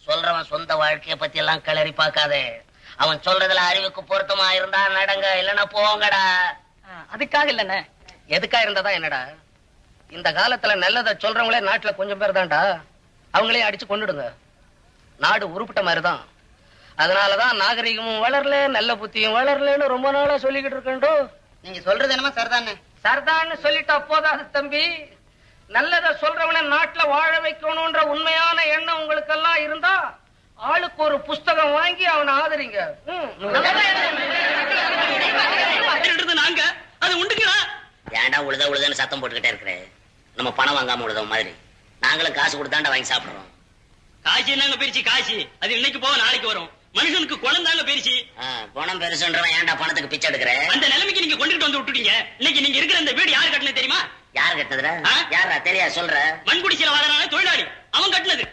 சொல்றவன் சொந்த வாழ்க்கைய பத்தி எல்லாம் கிளறி பார்க்காதே. அவன் சொல்றதுல அறிவுக்கு பொருத்தமா இருந்தா நடங்க, இல்லன்னா போங்கடா. அதுக்காக இல்லண்ணே. எதுக்கா இருந்ததா என்னடா? இந்த காலத்துல நல்லத சொல்றவங்களே நாட்டுல கொஞ்சம் பேர் தான்டா. அவங்களே அடிச்சு கொண்டுடுங்க. நாடு உருப்பிட்ட மாதிரிதான். அதனாலதான் நாகரிகமும் வளரல, நல்ல புத்தியும் வளரலன்னு ரொம்ப நாளா சொல்லிக்கிட்டு இருக்கேன்டோ. நீங்க சொல்றது என்னமா சரிதானே? சர்தான்னு சொல்லிட்டா போதாது தம்பி. நல்லத சொல்றவன நாட்டுல வாழ வைக்கணும்ன்ற உண்மையான எண்ணம் உங்களுக்கு எல்லாம் இருந்தா ஆளுக்கு ஒரு புஸ்தகம் வாங்கி அவனை ஆதரிங்க. நாங்க அது உண்டுங்களா? ஏன்டா உழுதுன்னு சத்தம் போட்டுக்கிட்டே இருக்கிற? நம்ம பணம் வாங்காம உழுத மாதிரி நாங்களும் காசு கொடுத்தாண்டா வாங்கி சாப்பிடுறோம். காசி நாங்க பிரிச்சு காசி அது இன்னைக்கு போக நாளைக்கு வரும். மனுஷனுக்கு குணம் தாங்க பெருசு. குணம் பெருசுன்றவன் ஏன்டா பணத்துக்கு பிச்சை எடுக்கிற? அந்த நிலைமைக்கு நீங்க கொண்டுட்டு வந்து விட்டுட்டீங்க. இன்னைக்கு நீங்க இருக்கிற இந்த வீடு யாரு கட்டினது தெரியுமா? யாரு கட்டினதுடா? யாரா தெரியா சொல்ற? மண்குடிச்சில வாழறான தொழிலாளி அவன் கட்டினது.